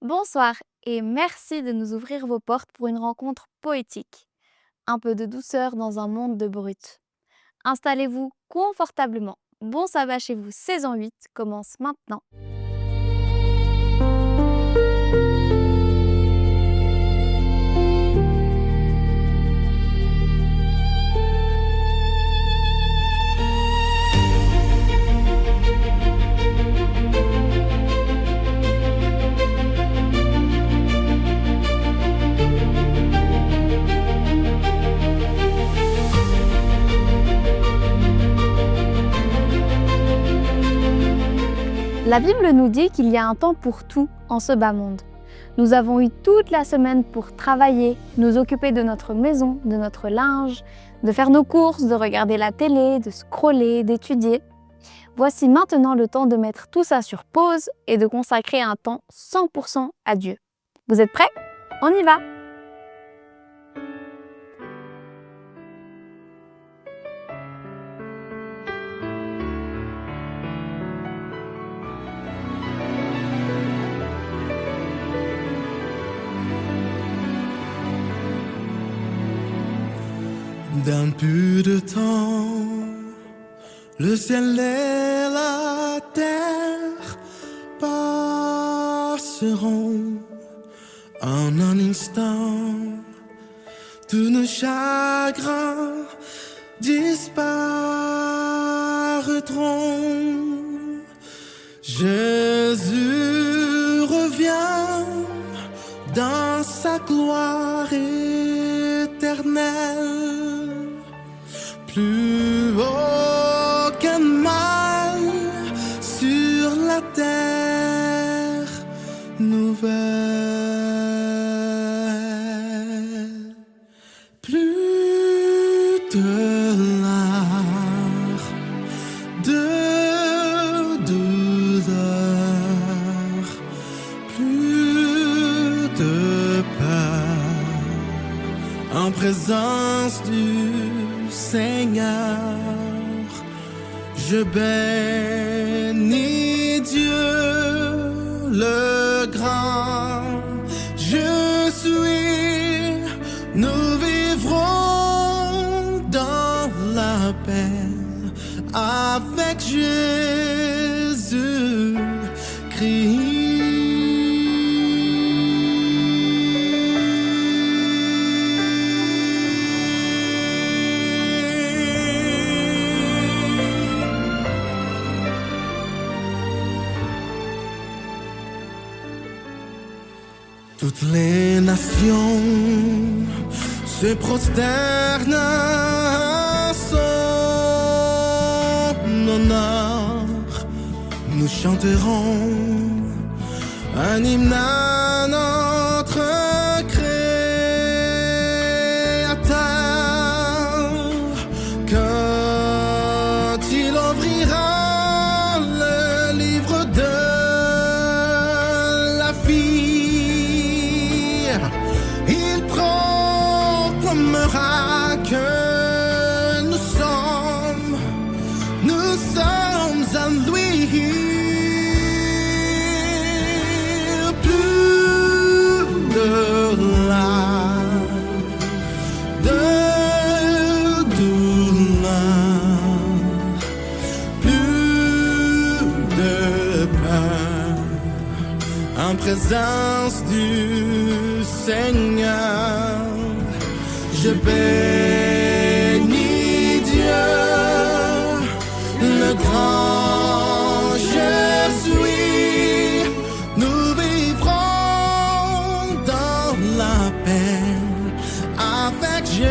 Bonsoir et merci de nous ouvrir vos portes pour une rencontre poétique. Un peu de douceur dans un monde de brut. Installez-vous confortablement. Bon sabbat chez vous, saison 8 commence maintenant. La Bible nous dit qu'il y a un temps pour tout en ce bas monde. Nous avons eu toute la semaine pour travailler, nous occuper de notre maison, de notre linge, de faire nos courses, de regarder la télé, de scroller, d'étudier. Voici maintenant le temps de mettre tout ça sur pause et de consacrer un temps 100% à Dieu. Vous êtes prêts? On y va! D'un peu de temps, le ciel et la terre passeront en un instant. Tous nos chagrins disparaîtront. Jésus revient dans sa gloire éternelle. Plus aucun mal sur la terre nouvelle. Plus de larmes, de douleur, plus de peur en présence du Seigneur. Je bénis Dieu le grand. Je suis, nous vivrons dans la paix avec Jésus-Christ. Toutes les nations se prosternent à son honneur. Nous chanterons un hymne à notre Créateur quand il ouvrira le livre de la vie. Il proclamera que nous sommes à lui. Plus de larmes, de douleur, plus de peur en présence du Seigneur. Je bénis Dieu le grand. Je suis, nous vivrons dans la paix avec Jésus-Christ.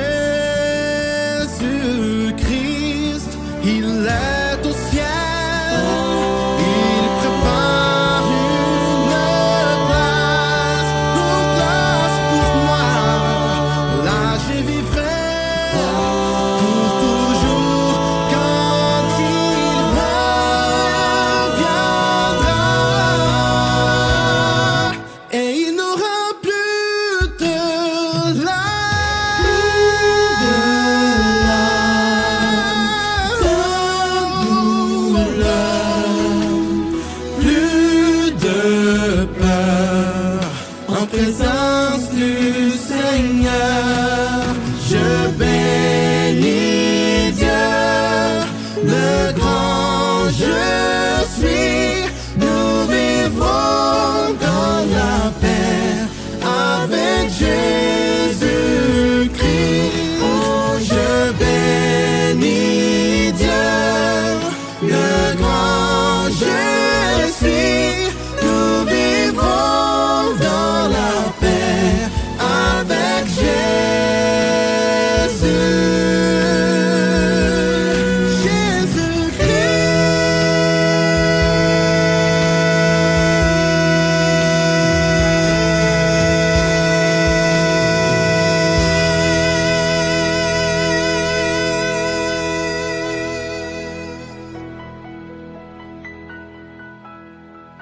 Il est au ciel, il prépare une place pour moi. Là je vivrai pour toujours quand il en présence du Seigneur. Je bénis Dieu, le grand je suis. Nous vivons dans la paix avec Jésus-Christ. Oh, je bénis Dieu, le grand je suis. Nous vivons dans la paix avec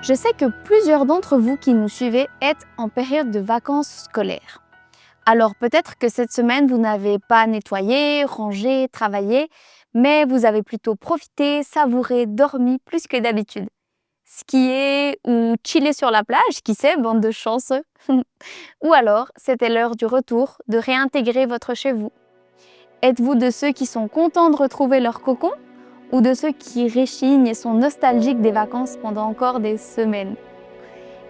Je sais que plusieurs d'entre vous qui nous suivez êtes en période de vacances scolaires. Alors peut-être que cette semaine, vous n'avez pas nettoyé, rangé, travaillé, mais vous avez plutôt profité, savouré, dormi plus que d'habitude. Skier ou chiller sur la plage, qui sait, bande de chanceux. Ou alors, c'était l'heure du retour, de réintégrer votre chez vous. Êtes-vous de ceux qui sont contents de retrouver leur cocon ou de ceux qui réchignent et sont nostalgiques des vacances pendant encore des semaines?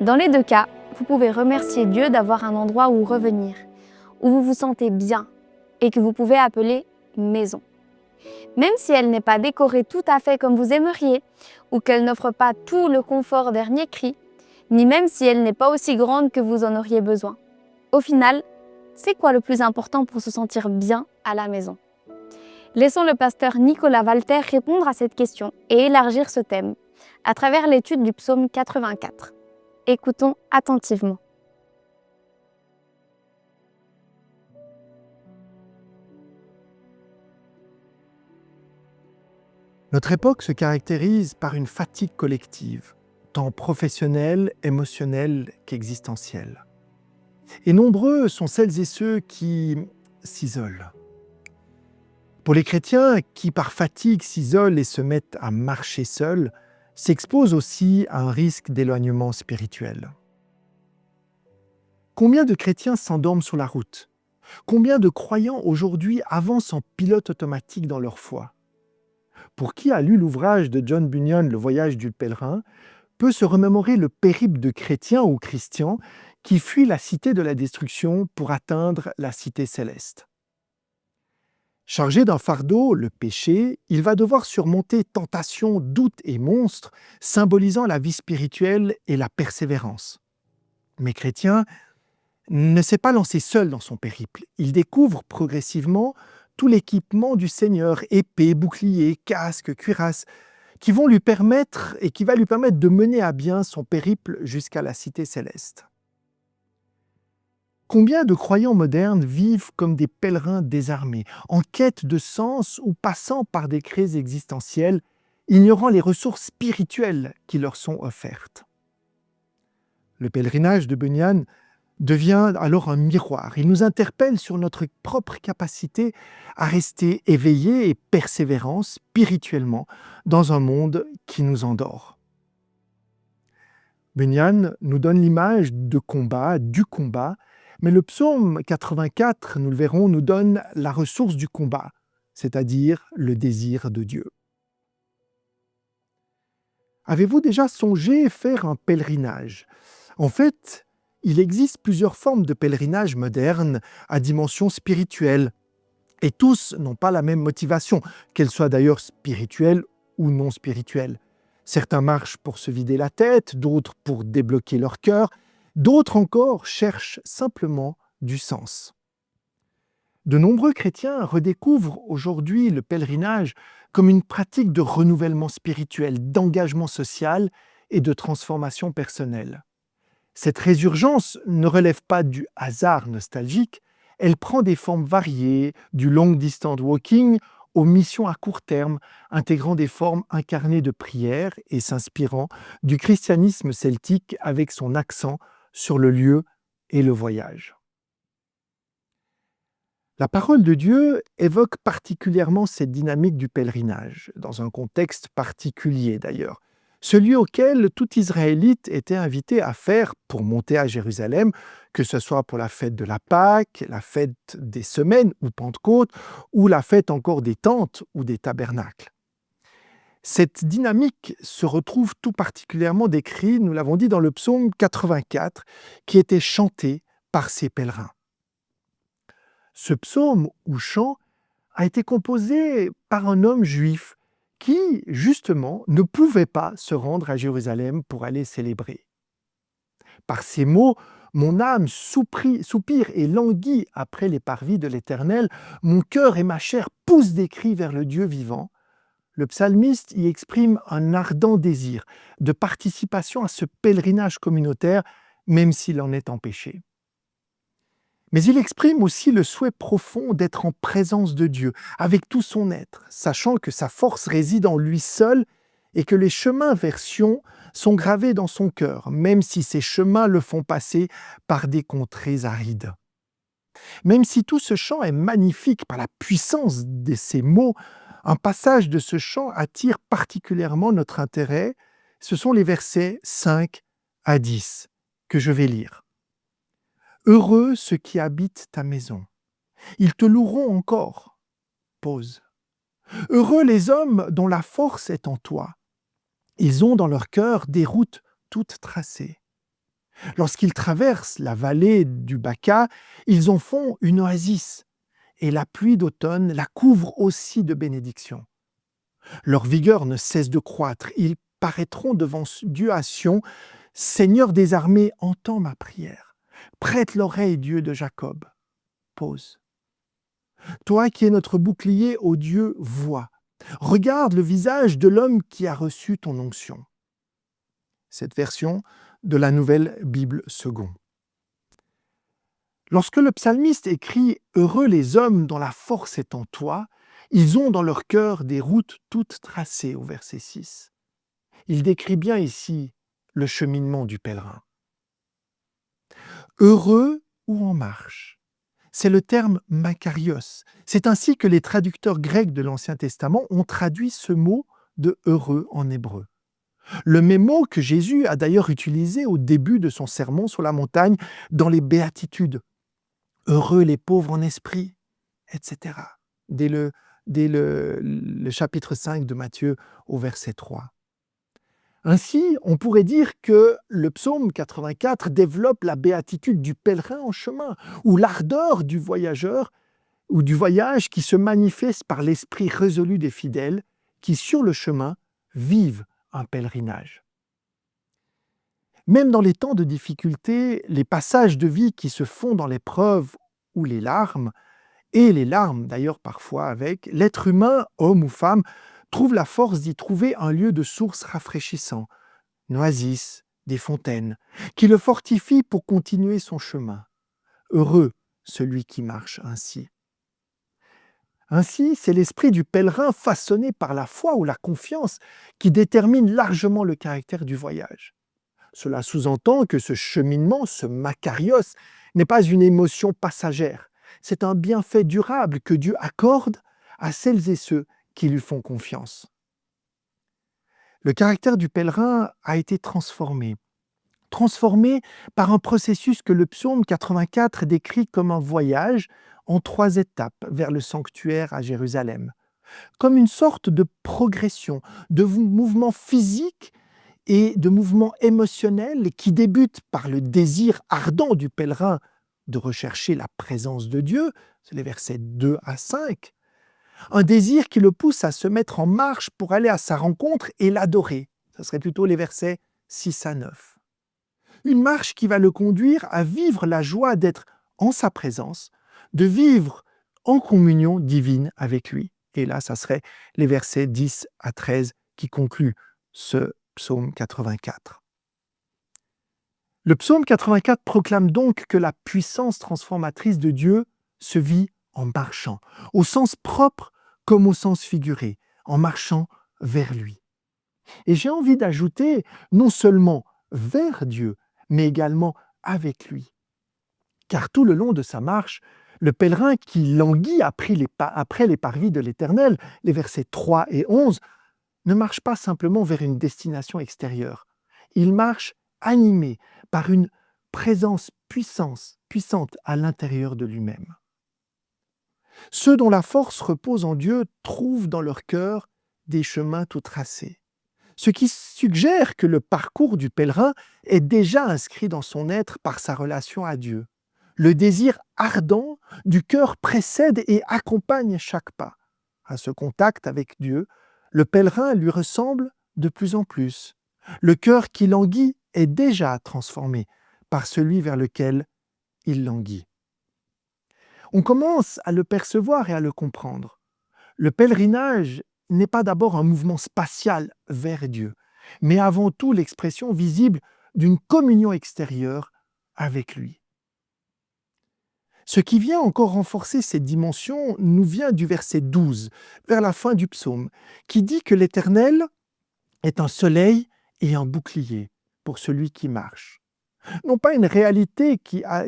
Dans les deux cas, vous pouvez remercier Dieu d'avoir un endroit où revenir, où vous vous sentez bien et que vous pouvez appeler maison. Même si elle n'est pas décorée tout à fait comme vous aimeriez ou qu'elle n'offre pas tout le confort dernier cri, ni même si elle n'est pas aussi grande que vous en auriez besoin. Au final, c'est quoi le plus important pour se sentir bien à la maison? Laissons le pasteur Nicolas Walter répondre à cette question et élargir ce thème à travers l'étude du psaume 84. Écoutons attentivement. Notre époque se caractérise par une fatigue collective, tant professionnelle, émotionnelle qu'existentielle. Et nombreux sont celles et ceux qui s'isolent. Pour les chrétiens qui, par fatigue, s'isolent et se mettent à marcher seuls, s'exposent aussi à un risque d'éloignement spirituel. Combien de chrétiens s'endorment sur la route? Combien de croyants aujourd'hui avancent en pilote automatique dans leur foi? Pour qui a lu l'ouvrage de John Bunyan, Le voyage du pèlerin, peut se remémorer le périple de chrétiens ou christians qui fuient la cité de la destruction pour atteindre la cité céleste. Chargé d'un fardeau, le péché, il va devoir surmonter tentations, doutes et monstres, symbolisant la vie spirituelle et la persévérance. Mais chrétien ne s'est pas lancé seul dans son périple. Il découvre progressivement tout l'équipement du Seigneur, épée, bouclier, casque, cuirasse, qui va lui permettre de mener à bien son périple jusqu'à la cité céleste. Combien de croyants modernes vivent comme des pèlerins désarmés, en quête de sens ou passant par des crises existentielles, ignorant les ressources spirituelles qui leur sont offertes? Le pèlerinage de Bunyan devient alors un miroir. Il nous interpelle sur notre propre capacité à rester éveillés et persévérants spirituellement dans un monde qui nous endort. Bunyan nous donne l'image du combat, mais le psaume 84, nous le verrons, nous donne la ressource du combat, c'est-à-dire le désir de Dieu. Avez-vous déjà songé faire un pèlerinage? En fait, il existe plusieurs formes de pèlerinage modernes à dimension spirituelle, et tous n'ont pas la même motivation, qu'elle soit d'ailleurs spirituelle ou non spirituelle. Certains marchent pour se vider la tête, d'autres pour débloquer leur cœur, d'autres encore cherchent simplement du sens. De nombreux chrétiens redécouvrent aujourd'hui le pèlerinage comme une pratique de renouvellement spirituel, d'engagement social et de transformation personnelle. Cette résurgence ne relève pas du hasard nostalgique, elle prend des formes variées, du long distance walking aux missions à court terme, intégrant des formes incarnées de prière et s'inspirant du christianisme celtique avec son accent sur le lieu et le voyage. La parole de Dieu évoque particulièrement cette dynamique du pèlerinage, dans un contexte particulier d'ailleurs, celui auquel tout Israélite était invité à faire pour monter à Jérusalem, que ce soit pour la fête de la Pâque, la fête des semaines ou Pentecôte, ou la fête encore des tentes ou des tabernacles. Cette dynamique se retrouve tout particulièrement décrite, nous l'avons dit, dans le psaume 84, qui était chanté par ces pèlerins. Ce psaume ou chant a été composé par un homme juif qui, justement, ne pouvait pas se rendre à Jérusalem pour aller célébrer. Par ces mots, mon âme soupire et languit après les parvis de l'Éternel, mon cœur et ma chair poussent des cris vers le Dieu vivant. Le psalmiste y exprime un ardent désir de participation à ce pèlerinage communautaire, même s'il en est empêché. Mais il exprime aussi le souhait profond d'être en présence de Dieu, avec tout son être, sachant que sa force réside en lui seul et que les chemins vers Sion sont gravés dans son cœur, même si ces chemins le font passer par des contrées arides. Même si tout ce chant est magnifique par la puissance de ses mots, un passage de ce chant attire particulièrement notre intérêt. Ce sont les versets 5 à 10 que je vais lire. Heureux ceux qui habitent ta maison. Ils te loueront encore. Pause. Heureux les hommes dont la force est en toi. Ils ont dans leur cœur des routes toutes tracées. Lorsqu'ils traversent la vallée du Baca, ils en font une oasis, et la pluie d'automne la couvre aussi de bénédictions. Leur vigueur ne cesse de croître. Ils paraîtront devant Dieu à Sion. Seigneur des armées, entends ma prière. Prête l'oreille, Dieu de Jacob. Pause. Toi qui es notre bouclier, ô Dieu, vois. Regarde le visage de l'homme qui a reçu ton onction. Cette version de la Nouvelle Bible Second. Lorsque le psalmiste écrit « Heureux les hommes dont la force est en toi », ils ont dans leur cœur des routes toutes tracées au verset 6. Il décrit bien ici le cheminement du pèlerin. Heureux ou en marche, c'est le terme makarios. C'est ainsi que les traducteurs grecs de l'Ancien Testament ont traduit ce mot de heureux en hébreu. Le même mot que Jésus a d'ailleurs utilisé au début de son sermon sur la montagne dans les béatitudes. Heureux les pauvres en esprit, etc. Dès le chapitre 5 de Matthieu au verset 3. Ainsi, on pourrait dire que le psaume 84 développe la béatitude du pèlerin en chemin, ou l'ardeur du voyageur ou du voyage qui se manifeste par l'esprit résolu des fidèles qui, sur le chemin, vivent un pèlerinage. Même dans les temps de difficulté, les passages de vie qui se font dans l'épreuve ou les larmes, et les larmes d'ailleurs parfois avec, l'être humain, homme ou femme, trouve la force d'y trouver un lieu de source rafraîchissant, une oasis, des fontaines, qui le fortifient pour continuer son chemin. Heureux celui qui marche ainsi. Ainsi, c'est l'esprit du pèlerin façonné par la foi ou la confiance qui détermine largement le caractère du voyage. Cela sous-entend que ce cheminement, ce makarios, n'est pas une émotion passagère. C'est un bienfait durable que Dieu accorde à celles et ceux qui lui font confiance. Le caractère du pèlerin a été transformé par un processus que le psaume 84 décrit comme un voyage en 3 étapes vers le sanctuaire à Jérusalem, comme une sorte de progression, de mouvement physique et de mouvement émotionnel qui débute par le désir ardent du pèlerin de rechercher la présence de Dieu, c'est les versets 2 à 5, un désir qui le pousse à se mettre en marche pour aller à sa rencontre et l'adorer. Ce serait plutôt les versets 6 à 9. Une marche qui va le conduire à vivre la joie d'être en sa présence, de vivre en communion divine avec lui. Et là, ça serait les versets 10 à 13 qui concluent ce psaume 84. Le psaume 84 proclame donc que la puissance transformatrice de Dieu se vit en marchant, au sens propre comme au sens figuré, en marchant vers lui. Et j'ai envie d'ajouter non seulement vers Dieu, mais également avec lui. Car tout le long de sa marche, le pèlerin qui languit après les parvis de l'Éternel, les versets 3 et 11, ne marche pas simplement vers une destination extérieure. Il marche animé par une présence puissante à l'intérieur de lui-même. Ceux dont la force repose en Dieu trouvent dans leur cœur des chemins tout tracés, ce qui suggère que le parcours du pèlerin est déjà inscrit dans son être par sa relation à Dieu. Le désir ardent du cœur précède et accompagne chaque pas. À ce contact avec Dieu, le pèlerin lui ressemble de plus en plus. Le cœur qui languit est déjà transformé par celui vers lequel il languit. On commence à le percevoir et à le comprendre. Le pèlerinage n'est pas d'abord un mouvement spatial vers Dieu, mais avant tout l'expression visible d'une communion extérieure avec lui. Ce qui vient encore renforcer cette dimension nous vient du verset 12, vers la fin du psaume, qui dit que l'Éternel est un soleil et un bouclier pour celui qui marche. Non pas une réalité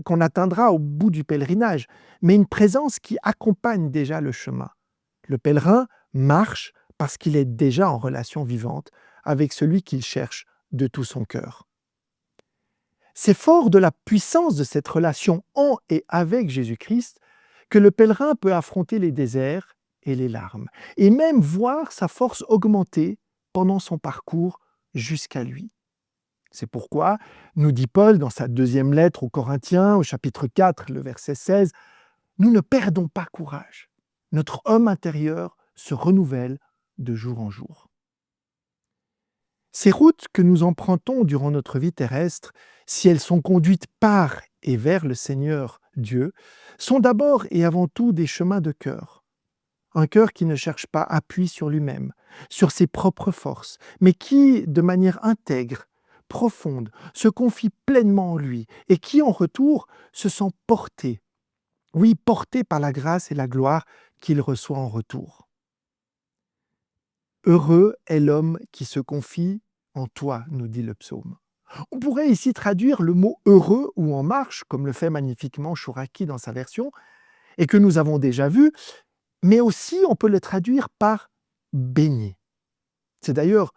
qu'on atteindra au bout du pèlerinage, mais une présence qui accompagne déjà le chemin. Le pèlerin marche parce qu'il est déjà en relation vivante avec celui qu'il cherche de tout son cœur. C'est fort de la puissance de cette relation en et avec Jésus-Christ que le pèlerin peut affronter les déserts et les larmes, et même voir sa force augmenter pendant son parcours jusqu'à lui. C'est pourquoi, nous dit Paul dans sa deuxième lettre aux Corinthiens, au chapitre 4, le verset 16, « Nous ne perdons pas courage. Notre homme intérieur se renouvelle de jour en jour. » Ces routes que nous empruntons durant notre vie terrestre, si elles sont conduites par et vers le Seigneur Dieu, sont d'abord et avant tout des chemins de cœur. Un cœur qui ne cherche pas appui sur lui-même, sur ses propres forces, mais qui, de manière intègre, profonde, se confie pleinement en lui et qui, en retour, se sent porté, porté par la grâce et la gloire qu'il reçoit en retour. Heureux est l'homme qui se confie en toi, nous dit le psaume. On pourrait ici traduire le mot heureux ou en marche, comme le fait magnifiquement Chouraki dans sa version, et que nous avons déjà vu, mais aussi on peut le traduire par béni. C'est d'ailleurs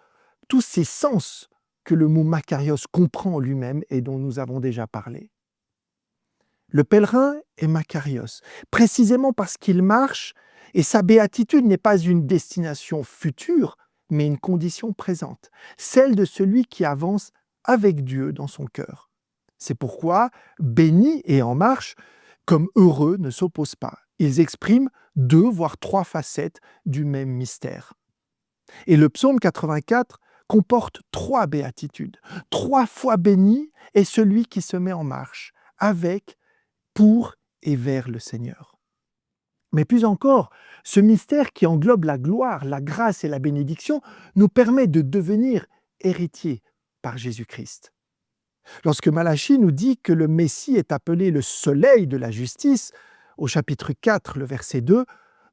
tous ces sens que le mot makarios comprend en lui-même et dont nous avons déjà parlé. Le pèlerin est makarios, précisément parce qu'il marche, et sa béatitude n'est pas une destination future, mais une condition présente, celle de celui qui avance avec Dieu dans son cœur. C'est pourquoi béni et en marche, comme heureux, ne s'opposent pas. Ils expriment 2 voire 3 facettes du même mystère. Et le psaume 84 comporte 3 béatitudes. 3 fois béni est celui qui se met en marche, avec, pour et vers le Seigneur. Mais plus encore, ce mystère qui englobe la gloire, la grâce et la bénédiction nous permet de devenir héritiers par Jésus-Christ. Lorsque Malachie nous dit que le Messie est appelé le soleil de la justice, au chapitre 4, le verset 2,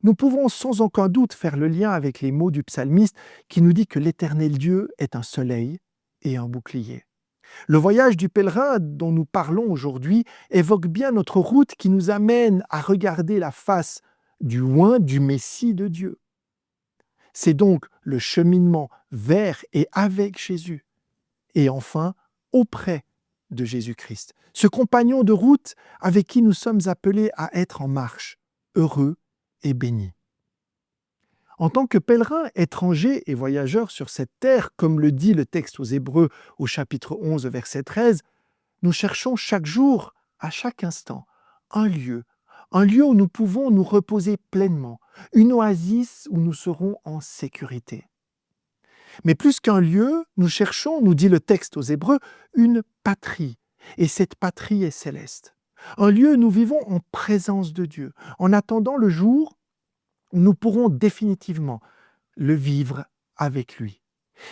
nous pouvons sans aucun doute faire le lien avec les mots du psalmiste qui nous dit que l'Éternel Dieu est un soleil et un bouclier. Le voyage du pèlerin dont nous parlons aujourd'hui évoque bien notre route qui nous amène à regarder la face du oint du Messie de Dieu. C'est donc le cheminement vers et avec Jésus, et enfin auprès de Jésus-Christ, ce compagnon de route avec qui nous sommes appelés à être en marche, heureux et bénis. En tant que pèlerins, étrangers et voyageurs sur cette terre, comme le dit le texte aux Hébreux au chapitre 11, verset 13, nous cherchons chaque jour, à chaque instant, un lieu où nous pouvons nous reposer pleinement, une oasis où nous serons en sécurité. Mais plus qu'un lieu, nous cherchons, nous dit le texte aux Hébreux, une patrie, et cette patrie est céleste. Un lieu où nous vivons en présence de Dieu, en attendant le jour où nous pourrons définitivement le vivre avec lui.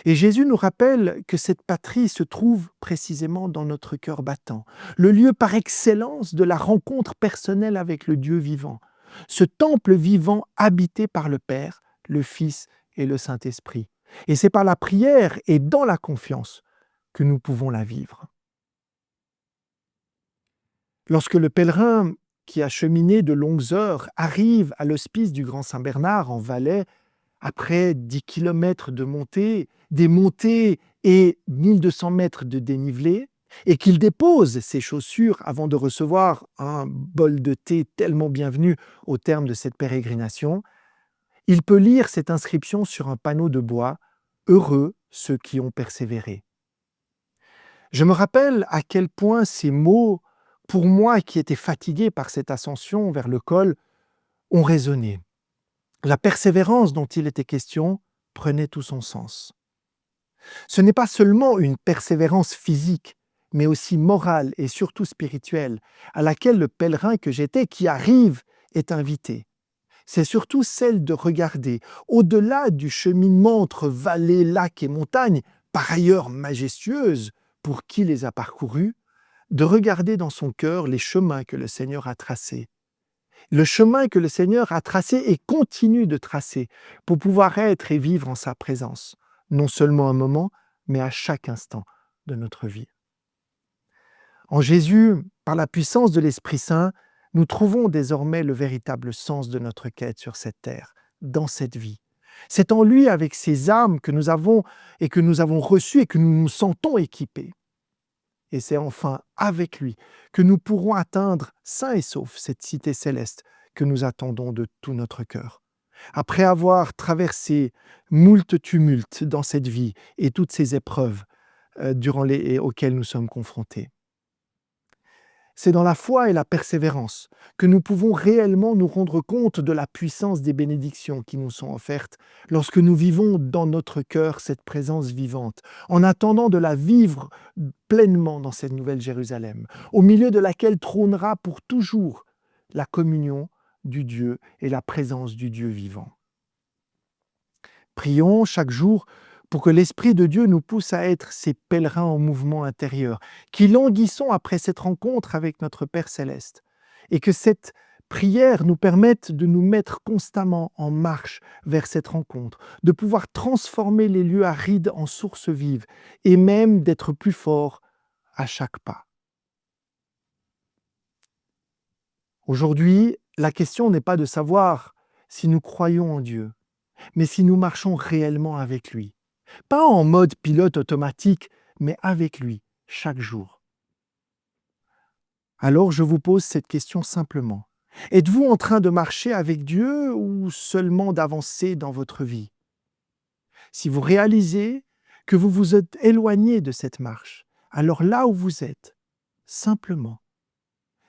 Et Jésus nous rappelle que cette patrie se trouve précisément dans notre cœur battant, le lieu par excellence de la rencontre personnelle avec le Dieu vivant, ce temple vivant habité par le Père, le Fils et le Saint-Esprit. Et c'est par la prière et dans la confiance que nous pouvons la vivre. Lorsque le pèlerin qui a cheminé de longues heures arrive à l'hospice du Grand Saint-Bernard en Valais, après 10 kilomètres de montée, des montées et 1200 mètres de dénivelé, et qu'il dépose ses chaussures avant de recevoir un bol de thé tellement bienvenu au terme de cette pérégrination, il peut lire cette inscription sur un panneau de bois « Heureux ceux qui ont persévéré ». Je me rappelle à quel point ces mots, pour moi qui étais fatigué par cette ascension vers le col, ont résonné. La persévérance dont il était question prenait tout son sens. Ce n'est pas seulement une persévérance physique, mais aussi morale et surtout spirituelle, à laquelle le pèlerin que j'étais qui arrive est invité. C'est surtout celle de regarder, au-delà du cheminement entre vallées, lacs et montagnes, par ailleurs majestueuses pour qui les a parcourus, de regarder dans son cœur les chemins que le Seigneur a tracés. Le chemin que le Seigneur a tracé et continue de tracer pour pouvoir être et vivre en sa présence, non seulement un moment, mais à chaque instant de notre vie. En Jésus, par la puissance de l'Esprit Saint, nous trouvons désormais le véritable sens de notre quête sur cette terre, dans cette vie. C'est en lui, avec ces âmes que nous avons reçues et que nous nous sentons équipés. Et c'est enfin avec lui que nous pourrons atteindre, sains et saufs, cette cité céleste que nous attendons de tout notre cœur. Après avoir traversé moult tumultes dans cette vie et toutes ces épreuves auxquelles nous sommes confrontés. C'est dans la foi et la persévérance que nous pouvons réellement nous rendre compte de la puissance des bénédictions qui nous sont offertes lorsque nous vivons dans notre cœur cette présence vivante, en attendant de la vivre pleinement dans cette nouvelle Jérusalem, au milieu de laquelle trônera pour toujours la communion du Dieu et la présence du Dieu vivant. Prions chaque jour pour que l'Esprit de Dieu nous pousse à être ces pèlerins en mouvement intérieur, qui languissons après cette rencontre avec notre Père Céleste, et que cette prière nous permette de nous mettre constamment en marche vers cette rencontre, de pouvoir transformer les lieux arides en sources vives, et même d'être plus forts à chaque pas. Aujourd'hui, la question n'est pas de savoir si nous croyons en Dieu, mais si nous marchons réellement avec lui. Pas en mode pilote automatique, mais avec lui, chaque jour. Alors je vous pose cette question simplement. Êtes-vous en train de marcher avec Dieu ou seulement d'avancer dans votre vie? Si vous réalisez que vous vous êtes éloigné de cette marche, alors là où vous êtes, simplement,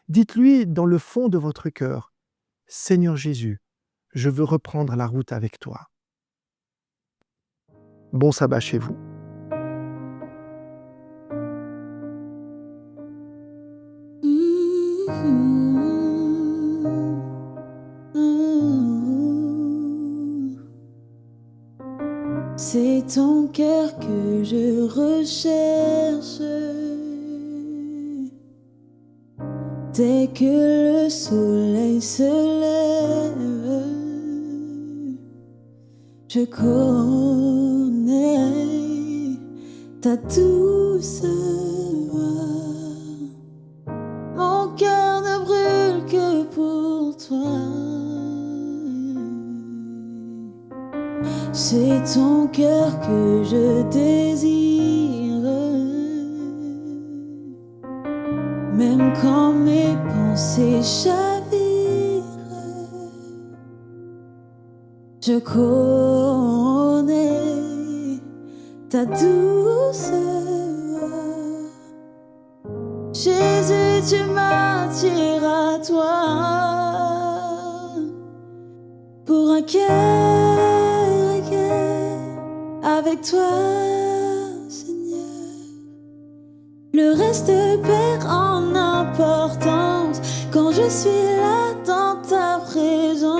dites-lui dans le fond de votre cœur, « Seigneur Jésus, je veux reprendre la route avec toi. » Bon sabbat chez vous. C'est ton cœur que je recherche. Dès que le soleil se lève, je connais ta douce voix. Mon cœur ne brûle que pour toi. C'est ton cœur que je désire, même quand mes pensées chavirent. Je connais ta douce voix. Jésus, tu m'attires à toi pour un cœur avec toi, Seigneur. Le reste perd en importance quand je suis là dans ta présence.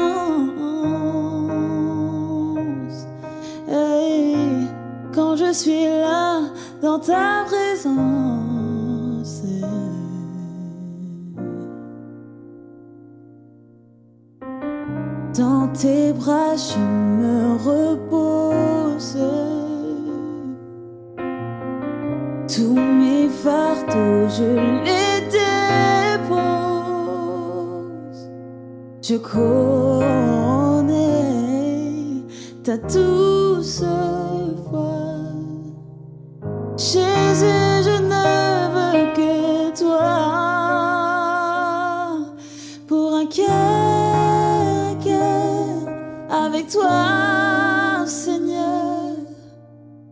Hey, quand je suis là dans ta présence. Dans tes bras je me repose. Tous mes fardeaux je les dépose. Je connais ta douce voix. Jésus, je ne veux que toi. Pour un cœur avec toi, Seigneur.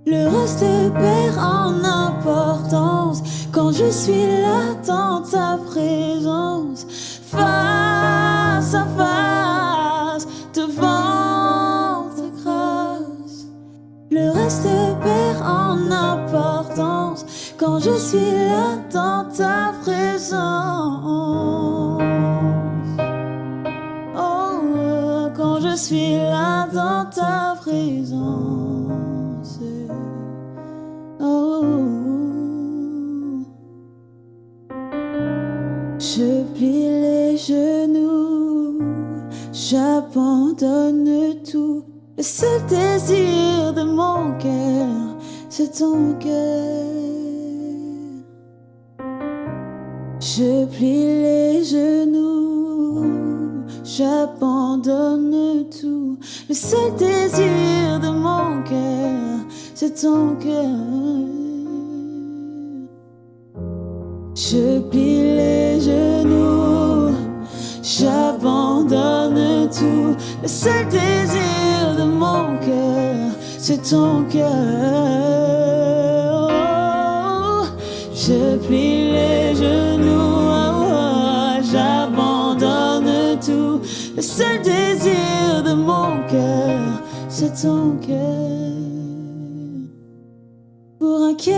Le reste perd en importance quand je suis là dans ta présence, face à face, devant ta grâce. Le reste perd en importance quand je suis là dans ta présence. Oh, quand je suis là dans ta présence. Oh, je plie les genoux, j'abandonne tout. Le seul désir de mon cœur, c'est ton cœur. Je plie les genoux, j'abandonne tout. Le seul désir de mon cœur, c'est ton cœur. Je plie les genoux, j'abandonne tout. Le seul désir de mon cœur, c'est ton cœur. Oh, je plie les genoux, j'abandonne tout. Le seul désir de mon cœur, c'est ton cœur. Pour un cœur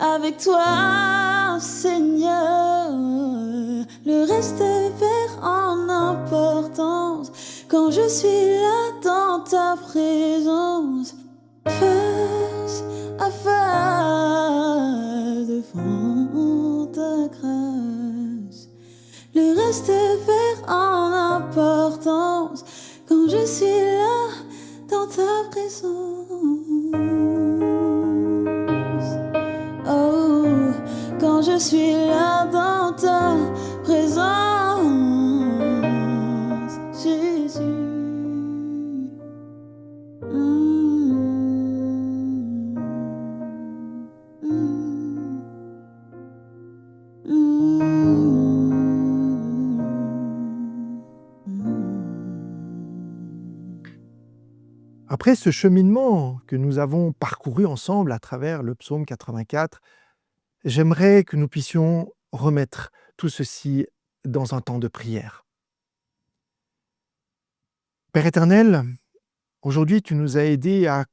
avec toi, Seigneur. Le reste perd en importance quand je suis là dans ta présence, face à face, devant ta grâce. Le reste perd en importance quand je suis là dans ta présence. Oh, quand je suis là dans ta présence, Jésus. Après ce cheminement que nous avons parcouru ensemble à travers le psaume 84, j'aimerais que nous puissions remettre tout ceci dans un temps de prière. Père éternel, aujourd'hui tu nous as aidés à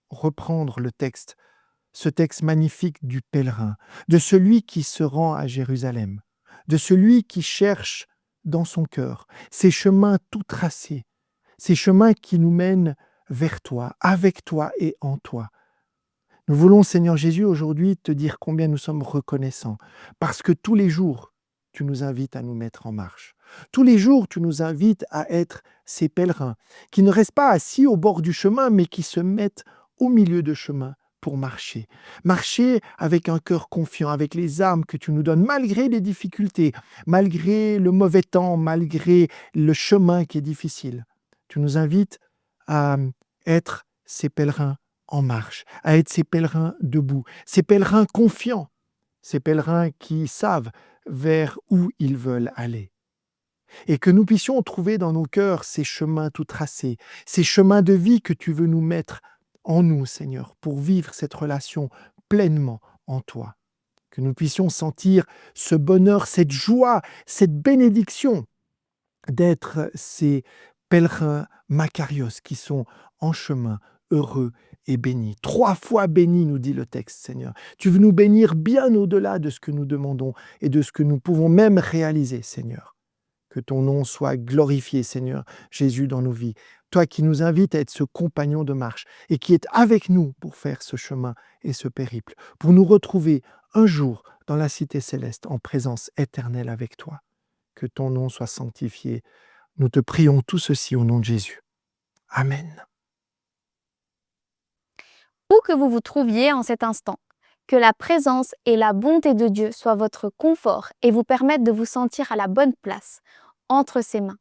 reprendre le texte, ce texte magnifique du pèlerin, de celui qui se rend à Jérusalem, de celui qui cherche dans son cœur ces chemins tout tracés, ces chemins qui nous mènent vers toi, avec toi et en toi. Nous voulons, Seigneur Jésus, aujourd'hui te dire combien nous sommes reconnaissants, parce que tous les jours, tu nous invites à nous mettre en marche. Tous les jours, tu nous invites à être ces pèlerins qui ne restent pas assis au bord du chemin, mais qui se mettent au milieu de chemin pour marcher. Marcher avec un cœur confiant, avec les armes que tu nous donnes, malgré les difficultés, malgré le mauvais temps, malgré le chemin qui est difficile. Tu nous invites à être ces pèlerins en marche, à être ces pèlerins debout, ces pèlerins confiants, ces pèlerins qui savent vers où ils veulent aller. Et que nous puissions trouver dans nos cœurs ces chemins tout tracés, ces chemins de vie que tu veux nous mettre en nous, Seigneur, pour vivre cette relation pleinement en toi. Que nous puissions sentir ce bonheur, cette joie, cette bénédiction d'être ces pèlerins makarios qui sont en chemin, heureux et bénis. 3 fois bénis, nous dit le texte, Seigneur. Tu veux nous bénir bien au-delà de ce que nous demandons et de ce que nous pouvons même réaliser, Seigneur. Que ton nom soit glorifié, Seigneur Jésus, dans nos vies. Toi qui nous invites à être ce compagnon de marche et qui est avec nous pour faire ce chemin et ce périple, pour nous retrouver un jour dans la cité céleste en présence éternelle avec toi. Que ton nom soit sanctifié. Nous te prions tout ceci au nom de Jésus. Amen. Où que vous vous trouviez en cet instant, que la présence et la bonté de Dieu soient votre confort et vous permettent de vous sentir à la bonne place, entre ses mains.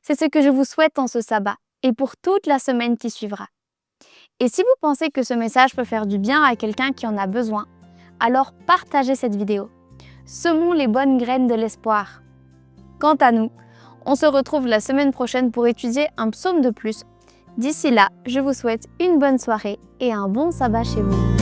C'est ce que je vous souhaite en ce sabbat et pour toute la semaine qui suivra. Et si vous pensez que ce message peut faire du bien à quelqu'un qui en a besoin, alors partagez cette vidéo. Semons les bonnes graines de l'espoir. Quant à nous, on se retrouve la semaine prochaine pour étudier un psaume de plus. D'ici là, je vous souhaite une bonne soirée et un bon sabbat chez vous.